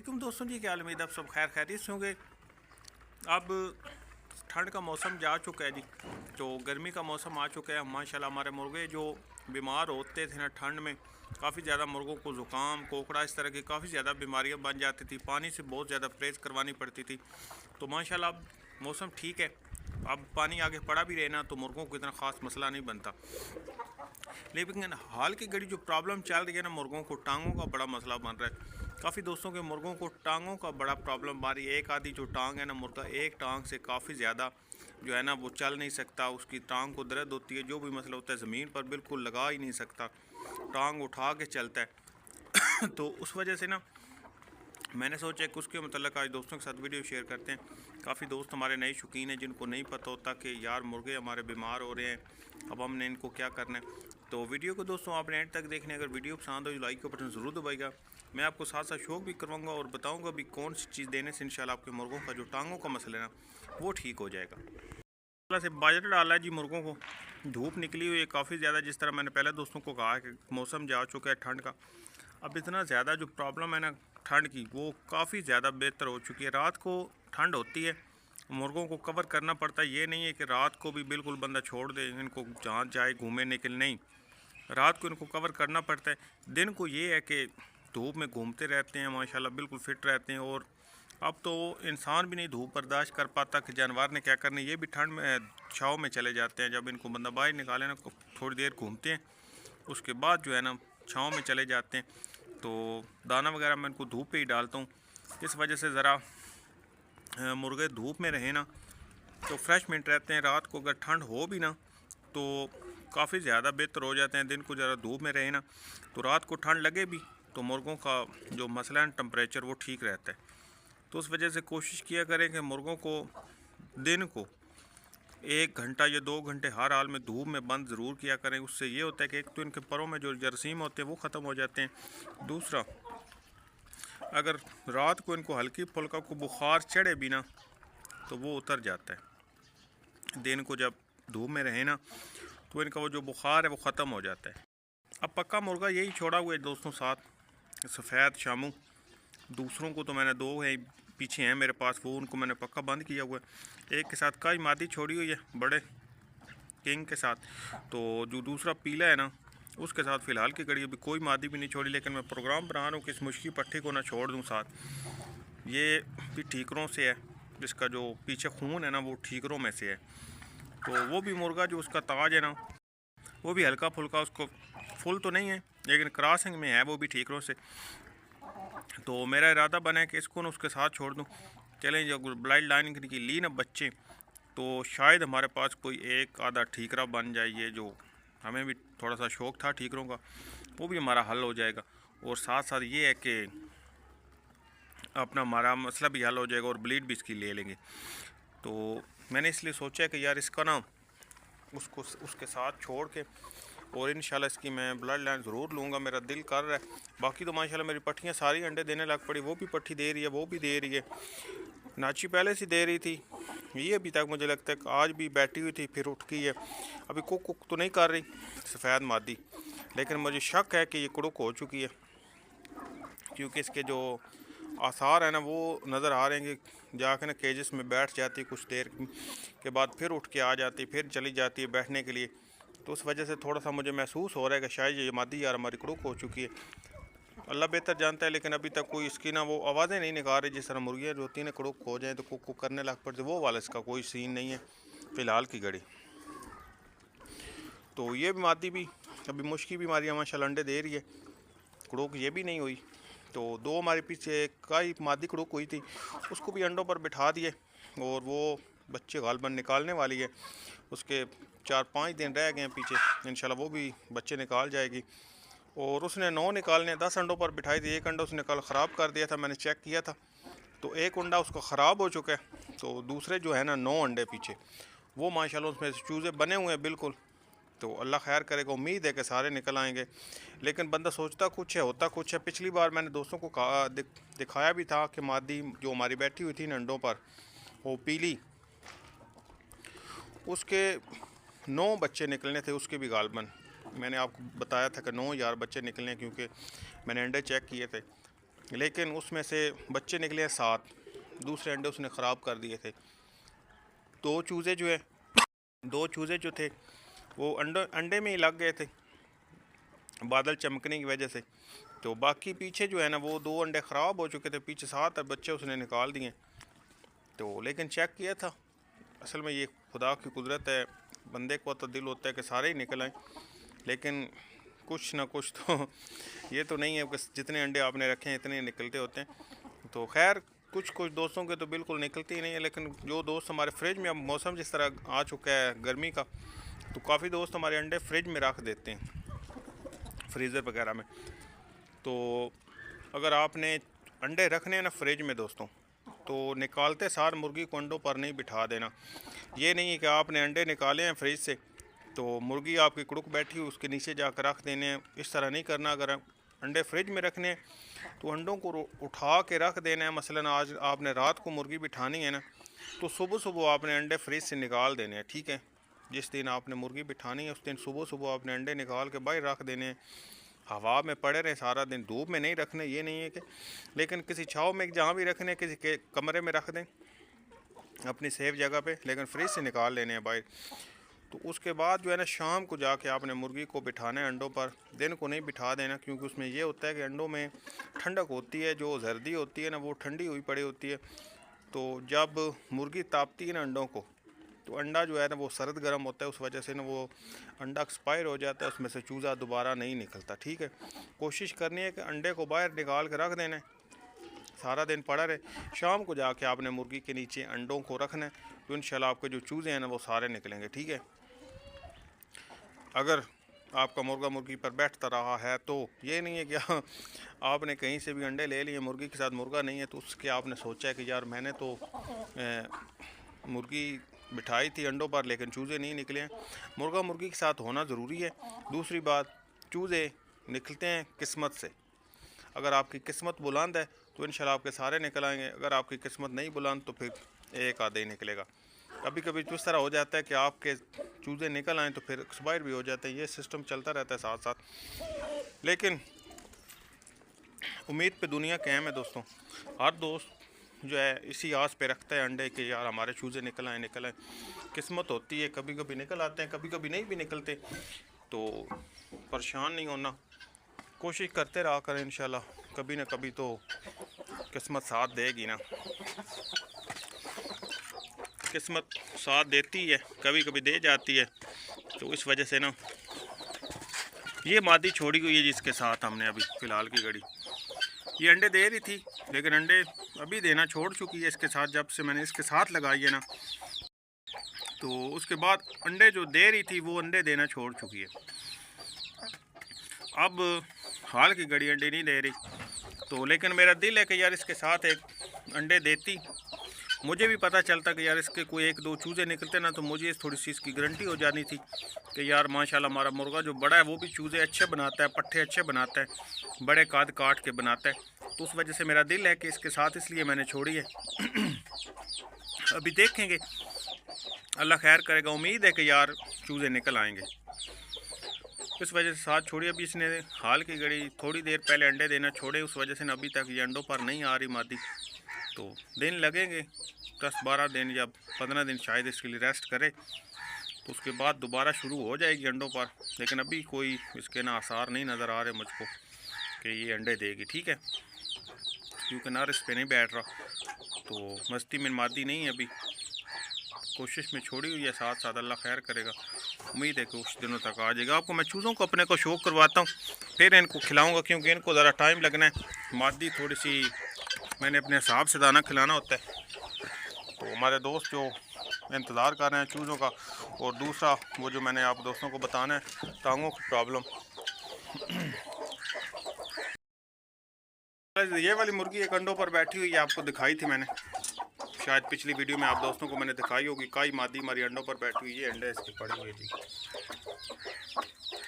वालेकुम दोस्तों जी, क्या हाल उम्मीद आप सब खैर खैरियत से होंगे। अब ठंड का मौसम जा चुका है जी, तो गर्मी का मौसम आ चुका है। माशाल्लाह हमारे मुर्गे जो बीमार होते थे ना ठंड में, काफ़ी ज़्यादा मुर्गों को ज़ुकाम कोकड़ा इस तरह की काफ़ी ज़्यादा बीमारियां बन जाती थी, पानी से बहुत ज़्यादा परहेज़ करवानी पड़ती थी। तो माशाल्लाह अब मौसम ठीक है, अब पानी आगे पड़ा भी रहे ना तो मुर्गों को इतना ख़ास मसला नहीं बनता। लेकिन हाल की घड़ी जो प्रॉब्लम चल रही है ना, मुर्गों को टांगों का बड़ा मसला बन रहा है। काफ़ी दोस्तों के मुर्गों को टांगों का बड़ा प्रॉब्लम आ रही है। एक आधी जो टांग है ना, मुर्गा एक टांग से काफ़ी ज़्यादा जो है ना वो चल नहीं सकता, उसकी टांग को दर्द होती है। जो भी मसला होता है ज़मीन पर बिल्कुल लगा ही नहीं सकता, टांग उठा के चलता है। तो उस वजह से ना मैंने सोचा कि उसके मतलब आज दोस्तों के साथ वीडियो शेयर करते हैं। काफ़ी दोस्त हमारे नए शौकीन हैं जिनको नहीं पता होता कि यार मुर्गे हमारे बीमार हो रहे हैं, अब हमने इनको क्या करना है। तो वीडियो को दोस्तों आपने एंड तक देखने, अगर वीडियो पसंद हो तो लाइक का बटन ज़रूर दबाएगा। मैं आपको साथ साथ शौक भी करवाऊंगा और बताऊंगा भी कौन सी चीज़ देने से इंशाल्लाह आपके मुर्गों का जो टांगों का मसला है ना वो ठीक हो जाएगा। से बाजरा डाला है जी मुर्गों को, धूप निकली हुई है काफ़ी ज़्यादा। जिस तरह मैंने पहले दोस्तों को कहा कि मौसम जा चुका है ठंड का, अब इतना ज़्यादा जो प्रॉब्लम है ना ठंड की वो काफ़ी ज़्यादा बेहतर हो चुकी है। रात को ठंड होती है, मुर्गों को कवर करना पड़ता है। ये नहीं है कि रात को भी बिल्कुल बंदा छोड़ दे इनको जहाँ जाए घूमे निकल, नहीं, रात को इनको कवर करना पड़ता है। दिन को ये है कि धूप में घूमते रहते हैं, माशाल्लाह बिल्कुल फिट रहते हैं। और अब तो इंसान भी नहीं धूप बर्दाश्त कर पाता कि जानवर ने क्या करना, ये भी ठंड में छाँव में चले जाते हैं। जब इनको बंदा बाहर निकाले ना थोड़ी देर घूमते हैं, उसके बाद जो है ना छाँव में चले जाते हैं। तो दाना वगैरह मैं इनको धूप पे ही डालता हूँ। इस वजह से ज़रा मुर्गे धूप में रहें ना तो फ्रेश मिनट रहते हैं। रात को अगर ठंड हो भी ना तो काफ़ी ज़्यादा बेहतर हो जाते हैं। दिन को ज़रा धूप में रहे ना तो रात को ठंड लगे भी तो मुर्गों का जो मसला है टेम्परेचर वो ठीक रहता है। तो उस वजह से कोशिश किया करें कि मुर्गों को दिन को 1 घंटा या 2 घंटे हर हाल में धूप में बंद ज़रूर किया करें। उससे ये होता है कि एक तो इनके परों में जो जरासीम होते हैं वो ख़त्म हो जाते हैं। दूसरा, अगर रात को इनको हल्की फुल्का को बुखार चढ़े भी ना तो वो उतर जाता है। दिन को जब धूप में रहे ना तो इनका वो जो बुखार है वो ख़त्म हो जाता है। अब पक्का मुर्गा यही छोड़ा हुआ है दोस्तों, साथ सफ़ेद शामू। दूसरों को तो मैंने 2 हैं पीछे हैं मेरे पास, वो उनको मैंने पक्का बंद किया हुआ है। एक के साथ कई मादी छोड़ी हुई है बड़े किंग के साथ, तो जो दूसरा पीला है ना उसके साथ फ़िलहाल की घड़ी अभी कोई मादी भी नहीं छोड़ी। लेकिन मैं प्रोग्राम बना रहा हूँ कि इस मुश्की पट्टी को ना छोड़ दूँ साथ। ये भी ठीकरों से है, जिसका जो पीछे खून है ना वो ठीकरों में से है। तो वो भी मुर्गा जो उसका ताज है ना वो भी हल्का फुल्का, उसको फुल तो नहीं है लेकिन क्रॉसिंग में है वो भी ठीकरों से। तो मेरा इरादा बना है कि इसको ना उसके साथ छोड़ दूँ। चलें, जब ब्लाइड लाइन की ली ना बच्चे तो शायद हमारे पास कोई एक आधा ठीकरा बन जाए। ये जो हमें भी थोड़ा सा शौक़ था ठीकरों का वो भी हमारा हल हो जाएगा। और साथ साथ ये है कि अपना हमारा मसला भी हल हो जाएगा और ब्लीड भी इसकी ले लेंगे। तो मैंने इसलिए सोचा कि यार इसका ना उसको उसके साथ छोड़ के और इंशाल्लाह इसकी मैं ब्लड लाइन ज़रूर लूँगा, मेरा दिल कर रहा है। बाकी तो माशाल्लाह मेरी पट्टियाँ सारी अंडे देने लग पड़ी, वो भी पट्टी दे रही है, वो भी दे रही है। नाची पहले से दे रही थी, ये अभी तक मुझे लगता है कि आज भी बैठी हुई थी, फिर उठ गई है। अभी कुक तो नहीं कर रही सफ़ेद मादी, लेकिन मुझे शक है कि ये कुड़ुक हो चुकी है, क्योंकि इसके जो आसार है ना वो नज़र आ रहे हैं कि जाकर ना केजेस में बैठ जाती है, कुछ देर के बाद फिर उठ के आ जाती, फिर चली जाती है बैठने के लिए। तो उस वजह से थोड़ा सा मुझे महसूस हो रहा है कि शायद ये मादी यार हमारी कुड़ुक हो चुकी है। अल्लाह बेहतर जानता है, लेकिन अभी तक कोई इसकी ना वो आवाज़ें नहीं निकाल रही। जिस तरह मुर्गियाँ जो होती हैं ना कुड़ुक हो जाए तो कुक करने लग पड़ती, वो वाला इसका कोई सीन नहीं है फ़िलहाल की घड़ी। तो ये भी मादी भी अभी मुश्किल बीमारियाँ माशाल्लाह अंडे दे रही है, कुड़ुक ये भी नहीं हुई। तो 2 हमारे पीछे कई मादी कुड़ुक हुई थी, उसको भी अंडों पर बिठा दिए और वो बच्चे गालबन निकालने वाली है। उसके 4-5 दिन रह गए हैं पीछे, इंशाल्लाह वो भी बच्चे निकाल जाएगी। और उसने 9 निकालने 10 अंडों पर बिठाई थी। एक अंडा उसने कल ख़राब कर दिया था, मैंने चेक किया था, तो एक अंडा उसका ख़राब हो चुका है। तो दूसरे जो है ना 9 अंडे पीछे वो माशाल्लाह उसमें चूज़े बने हुए हैं बिल्कुल। तो अल्लाह खैर करेगा, उम्मीद है कि सारे निकल आएंगे। लेकिन बंदा सोचता कुछ है होता कुछ है। पिछली बार मैंने दोस्तों को दिखाया भी था कि मादी जो हमारी बैठी हुई थी ना अंडों पर वो पीली, उसके 9 बच्चे निकलने थे, उसके भी गालबन मैंने आपको बताया था कि 9 यार बच्चे निकलने, क्योंकि मैंने अंडे चेक किए थे। लेकिन उसमें से बच्चे निकले 7, दूसरे अंडे उसने ख़राब कर दिए थे। दो चूज़े जो थे वो अंडे में ही लग गए थे बादल चमकने की वजह से। तो बाकी पीछे जो है ना वो 2 अंडे ख़राब हो चुके थे, पीछे 7 बच्चे उसने निकाल दिए। तो लेकिन चेक किया था, असल में ये खुदा की कुदरत है, बंदे को तो दिल होता है कि सारे ही निकल आएँ, लेकिन कुछ ना कुछ तो ये तो नहीं है कि जितने अंडे आपने रखे हैं इतने निकलते होते हैं। तो खैर कुछ दोस्तों के तो बिल्कुल निकलती ही नहीं है, लेकिन जो दोस्त हमारे फ्रिज में, अब मौसम जिस तरह आ चुका है गर्मी का, तो काफ़ी दोस्त हमारे अंडे फ्रिज में रख देते हैं, फ्रीज़र वगैरह में। तो अगर आपने अंडे रखने हैं ना फ्रिज में दोस्तों, तो निकालते सार मुर्गी को अंडों पर नहीं बिठा देना। ये नहीं है कि आपने अंडे निकाले हैं फ्रिज से तो मुर्गी आपकी कुड़ुक बैठी हुई उसके नीचे जाकर रख देने हैं, इस तरह नहीं करना। अगर अंडे फ्रिज में रखने हैं तो अंडों को उठा के रख देना है। मसलन आज आपने रात को मुर्गी बिठानी है ना, तो सुबह सुबह आपने अंडे फ्रिज से निकाल देने हैं, ठीक है। जिस दिन आपने मुर्गी बिठानी है उस दिन सुबह सुबह आपने अंडे निकाल के बाहर रख देने हैं, हवा में पड़े रहे सारा दिन, धूप में नहीं रखने। ये नहीं है कि, लेकिन किसी छाँव में जहाँ भी रखने, किसी के कमरे में रख दें अपनी सेफ जगह पे, लेकिन फ्रिज से निकाल लेने हैं बाहर। तो उसके बाद जो है ना शाम को जाके आपने मुर्गी को बिठाना है अंडों पर, दिन को नहीं बिठा देना, क्योंकि उसमें ये होता है कि अंडों में ठंडक होती है, जो जर्दी होती है ना वो ठंडी हुई पड़ी होती है। तो जब मुर्गी तापती है ना अंडों को, तो अंडा जो है ना वो सर्द गर्म होता है, उस वजह से ना वो अंडा एक्सपायर हो जाता है, उसमें से चूज़ा दोबारा नहीं निकलता, ठीक है। कोशिश करनी है कि अंडे को बाहर निकाल के रख देना है, सारा दिन पड़ा रहे, शाम को जाके आपने मुर्गी के नीचे अंडों को रखना है, तो इंशाल्लाह आपके जो चूज़े हैं ना वो सारे निकलेंगे, ठीक है। अगर आपका मुर्गा मुर्गी पर बैठता रहा है तो ये नहीं है कि आपने कहीं से भी अंडे ले लिए, मुर्गी के साथ मुर्गा नहीं है, तो उसके आपने सोचा है कि यार मैंने तो मुर्गी बिठाई थी अंडों पर लेकिन चूज़े नहीं निकले हैं। मुर्गा मुर्गी के साथ होना ज़रूरी है। दूसरी बात, चूज़े निकलते हैं किस्मत से। अगर आपकी किस्मत बुलंद है तो इंशाल्लाह आपके सारे निकल आएंगे, अगर आपकी किस्मत नहीं बुलंद तो फिर एक आधे ही निकलेगा। कभी कभी तो इस तरह हो जाता है कि आपके चूज़े निकल आएँ तो फिर एक्सपायर भी हो जाते हैं, ये सिस्टम चलता रहता है साथ साथ। लेकिन उम्मीद पे दुनिया कायम है दोस्तों। हर दोस्त जो है इसी आस पे रखता है अंडे के, यार हमारे चूज़े निकल आए निकल आए। किस्मत होती है, कभी कभी निकल आते हैं, कभी कभी नहीं भी निकलते, तो परेशान नहीं होना, कोशिश करते रहा करें, इंशाल्लाह कभी ना कभी तो किस्मत साथ देगी ना। किस्मत साथ देती है, कभी कभी दे जाती है, तो इस वजह से ना ये मादी छोड़ी हुई है जिसके साथ हमने अभी फ़िलहाल की घड़ी, ये अंडे दे रही थी लेकिन अंडे अभी देना छोड़ चुकी है इसके साथ। जब से मैंने इसके साथ लगाई है ना, तो उसके बाद अंडे जो दे रही थी वो अंडे देना छोड़ चुकी है। अब हाल की घड़ी अंडे नहीं दे रही, तो लेकिन मेरा दिल है कि यार इसके साथ एक अंडे देती। मुझे भी पता चलता कि यार इसके कोई 1-2 चूज़े निकलते ना, तो मुझे थोड़ी सी इसकी गारंटी हो जानी थी कि यार माशाल्लाह हमारा मुर्गा जो बड़ा है वो भी चूज़े अच्छे बनाता है, पट्ठे अच्छे बनाता है, बड़े काट काट के बनाता है। तो उस वजह से मेरा दिल है कि इसके साथ, इसलिए मैंने छोड़ी है। अभी देखेंगे, अल्लाह खैर करेगा, उम्मीद है कि यार चूज़े निकल आएंगे, इस वजह से साथ छोड़ी। अभी इसने हाल की घड़ी थोड़ी देर पहले अंडे देना छोड़े, उस वजह से अभी तक ये अंडों पर नहीं आ रही मादी। तो दिन लगेंगे 10-12 दिन या 15 दिन शायद इसके लिए रेस्ट करे, तो उसके बाद दोबारा शुरू हो जाएगी अंडों पर। लेकिन अभी कोई इसके ना आसार नहीं नज़र आ रहे मुझको कि ये अंडे देगी, ठीक है, क्योंकि नर इस पर नहीं बैठ रहा, तो मस्ती में मादी नहीं है अभी, कोशिश में छोड़ी हुई है साथ साथ, अल्लाह खैर करेगा, उम्मीद है कि कुछ दिनों तक आ जाएगा। आपको मैं चूज़ों को अपने को शौक करवाता हूँ, फिर इनको खिलाऊँगा, क्योंकि इनको ज़रा टाइम लगना है। मादी थोड़ी सी मैंने अपने हिसाब से दाना खिलाना होता है, तो हमारे दोस्त जो इंतज़ार कर रहे हैं चूज़ों का। और दूसरा वो जो मैंने आप दोस्तों को बताना है, टांगों की प्रॉब्लम। ये वाली मुर्गी एक अंडों पर बैठी हुई है, आपको दिखाई थी मैंने शायद पिछली वीडियो में, आप दोस्तों को मैंने दिखाई होगी। कई मादी हमारी अंडों पर बैठी हुई है, अंडे इसके पड़े हुए थी,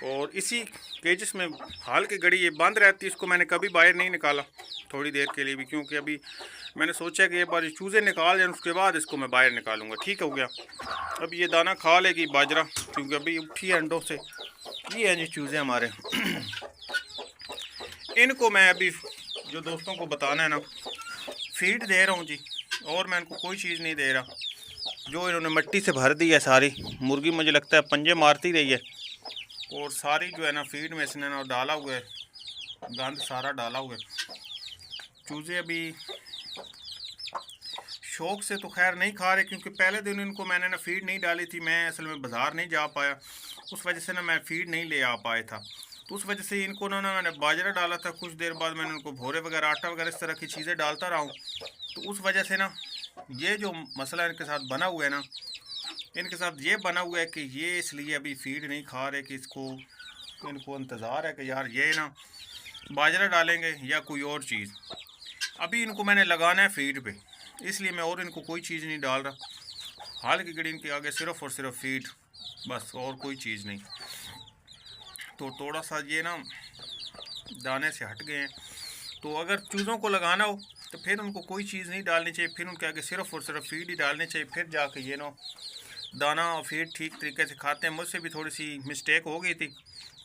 और इसी केजेस में हाल की घड़ी ये बंद रहती है। इसको मैंने कभी बाहर नहीं निकाला थोड़ी देर के लिए भी, क्योंकि अभी मैंने सोचा कि एक बार चूज़े निकाल जाए उसके बाद इसको मैं बाहर निकालूंगा, ठीक हो गया। अब ये दाना खा लेगी बाजरा, क्योंकि अभी उठी है अंडों से। ये हैं जी चूज़े हमारे। इनको मैं अभी जो दोस्तों को बताना है ना, फीड दे रहा हूँ जी, और मैं इनको कोई चीज़ नहीं दे रहा। जो इन्होंने मिट्टी से भर दी है सारी, मुर्गी मुझे लगता है पंजे मारती रही है, और सारी जो है ना फीड में इसने ना डाला हुआ है, गंद सारा डाला हुआ है। चूज़े अभी शौक से तो खैर नहीं खा रहे, क्योंकि पहले दिन इनको मैंने ना फीड नहीं डाली थी, मैं असल में बाज़ार नहीं जा पाया, उस वजह से ना मैं फीड नहीं ले आ पाया था। तो उस वजह से इनको ना मैंने बाजरा डाला था, कुछ देर बाद मैंने उनको भोरे वगैरह, आटा वगैरह इस तरह की चीज़ें डालता रहा हूँ। तो उस वजह से ना ये जो मसला इनके साथ बना हुआ है ना, इनके साथ ये बना हुआ है कि ये इसलिए अभी फीड नहीं खा रहे कि इनको इंतज़ार है कि यार ये ना बाजरा डालेंगे या कोई और चीज़। अभी इनको मैंने लगाना है फीड पे, इसलिए मैं और इनको कोई चीज़ नहीं डाल रहा। हाल की घड़ी इनके आगे सिर्फ़ और सिर्फ फीड, बस, और कोई चीज़ नहीं। तो थोड़ा सा ये ना दाने से हट गए हैं। तो अगर चूज़ों को लगाना हो तो फिर उनको कोई चीज़ नहीं डालनी चाहिए, फिर उनके आगे सिर्फ़ और सिर्फ फीड ही डालनी चाहिए, फिर जाके ये ना दाना और फीड ठीक तरीके से खाते हैं। मुझसे भी थोड़ी सी मिस्टेक हो गई थी,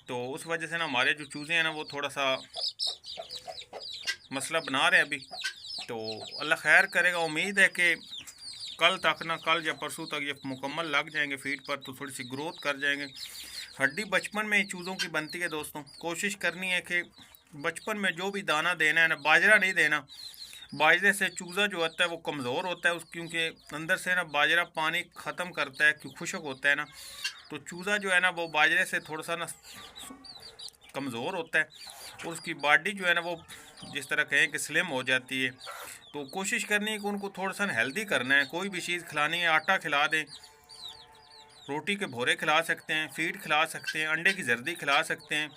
तो उस वजह से ना हमारे जो चूज़े हैं ना वो थोड़ा सा मसला बना रहे हैं अभी। तो अल्लाह खैर करेगा, उम्मीद है कि कल तक ना, कल या परसों तक ये मुकम्मल लग जाएंगे फीड पर, तो थोड़ी सी ग्रोथ कर जाएंगे। हड्डी बचपन में चूज़ों की बनती है दोस्तों, कोशिश करनी है कि बचपन में जो भी दाना देना है ना, बाजरा नहीं देना। बाजरे से चूज़ा जो होता है वो कमज़ोर होता है, क्योंकि अंदर से ना बाजरा पानी ख़त्म करता है, क्यों खुशक होता है ना, तो चूज़ा जो है ना वो बाजरे से थोड़ा सा ना कमज़ोर होता है, और उसकी बॉडी जो है ना वो जिस तरह कहें कि स्लिम हो जाती है। तो कोशिश करनी है कि उनको थोड़ा सा हेल्दी करना है, कोई भी चीज़ खिलानी है, आटा खिला दें, रोटी के भोरे खिला सकते हैं, फीड खिला सकते हैं, अंडे की जर्दी खिला सकते हैं।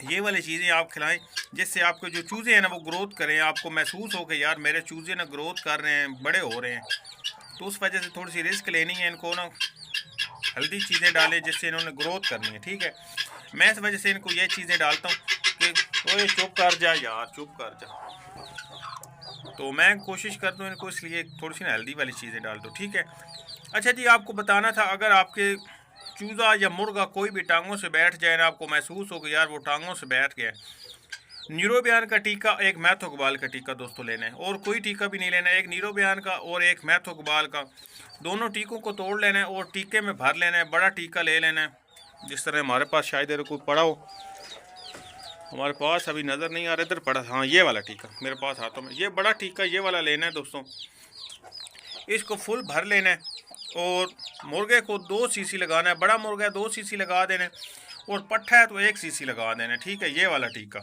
ये वाली चीज़ें आप खिलाएं, जिससे आपके जो चूज़े हैं ना वो ग्रोथ करें, आपको महसूस हो कि यार मेरे चूज़े ना ग्रोथ कर रहे हैं, बड़े हो रहे हैं। तो उस वजह से थोड़ी सी रिस्क लेनी है, इनको ना हेल्दी चीज़ें डालें जिससे इन्होंने ग्रोथ करनी है, ठीक है। मैं इस वजह से इनको ये चीज़ें डालता हूँ कि ओए चुप कर जा यार, चुप कर जा। तो मैं कोशिश करता हूँ इनको इसलिए थोड़ी सी ना हेल्दी वाली चीज़ें डाल दो, ठीक है। अच्छा जी, आपको बताना था, अगर आपके चूज़ा या मुर्गा कोई भी टांगों से बैठ जाए ना, आपको महसूस हो कि यार वो टांगों से बैठ गया, न्यूरोबियान का टीका, एक मैथोकबाल का टीका दोस्तों लेना है, और कोई टीका भी नहीं लेना है। एक न्यूरोबियान का और एक मैथोकबाल का, दोनों टीकों को तोड़ लेना है और टीके में भर लेना है। बड़ा टीका ले लेना है, जिस तरह हमारे पास शायद इधर कोई पड़ा हो, हमारे पास अभी नज़र नहीं आ रहा, इधर पड़ा, हाँ ये वाला टीका मेरे पास हाथों में, ये बड़ा टीका ये वाला लेना है दोस्तों। इसको फुल भर लेना है, और मुर्गे को 2 सीसी लगाना है। बड़ा मुर्गा है 2 सीसी लगा देना है, और पट्ठा है तो 1 सीसी लगा देना है, ठीक है, ये वाला टीका।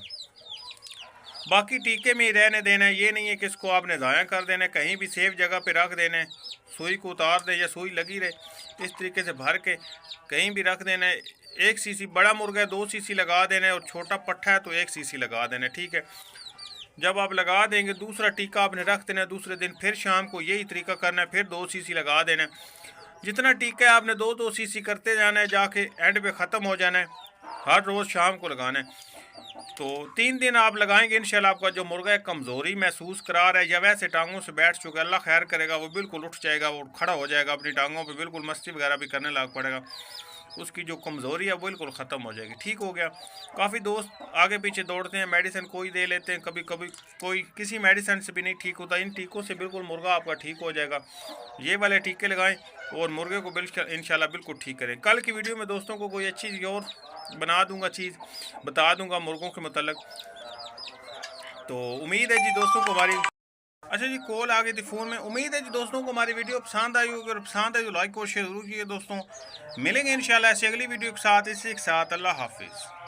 बाकी टीके में ही रहने देना है, ये नहीं है कि इसको आपने ज़ाया कर देना है, कहीं भी सेफ जगह पे रख देना है, सुई को उतार दे या सुई लगी रहे, इस तरीके से भर के कहीं भी रख देना है। 1 सीसी बड़ा मुर्गा है 2 सीसी लगा देना है, और छोटा पट्ठा है तो 1 सीसी लगा देना है, ठीक है। जब आप लगा देंगे, दूसरा टीका आपने रख देना है दूसरे दिन, फिर शाम को यही तरीका करना है, फिर 2 सीसी लगा देना है। जितना टीका है आपने 2-2 सीसी करते जाना है, जाके एंड पे ख़त्म हो जाना है, हर रोज़ शाम को लगाना है। तो 3 दिन आप लगाएंगे, इंशाल्लाह आपका जो मुर्गा कमज़ोरी महसूस करा रहा है या वैसे टांगों से बैठ चुका है, अल्लाह खैर करेगा, वो बिल्कुल उठ जाएगा, वो खड़ा हो जाएगा अपनी टांगों पे, बिल्कुल मस्ती वगैरह भी करने लग पड़ेगा, उसकी जो कमज़ोरी है बिल्कुल ख़त्म हो जाएगी, ठीक हो गया। काफ़ी दोस्त आगे पीछे दौड़ते हैं, मेडिसिन कोई दे लेते हैं, कभी कभी कोई किसी मेडिसिन से भी नहीं ठीक होता। इन टीकों से बिल्कुल मुर्गा आपका ठीक हो जाएगा। ये वाले टीके लगाएं और मुर्गे को बिल्कुल इंशाल्लाह बिल्कुल ठीक करें। कल की वीडियो में दोस्तों को कोई अच्छी और बना दूंगा, चीज़ बता दूंगा मुर्गों के मतलब। तो उम्मीद है जी दोस्तों को हमारी, अच्छा जी कॉल आ गई थी फ़ोन में। उम्मीद है जी दोस्तों को हमारी वीडियो पसंद आई होगी, और पसंद आई तो लाइक और शेयर जरूर कीजिए दोस्तों। मिलेंगे इंशाल्लाह ऐसी अगली वीडियो के साथ, इसी के साथ अल्लाह हाफिज़।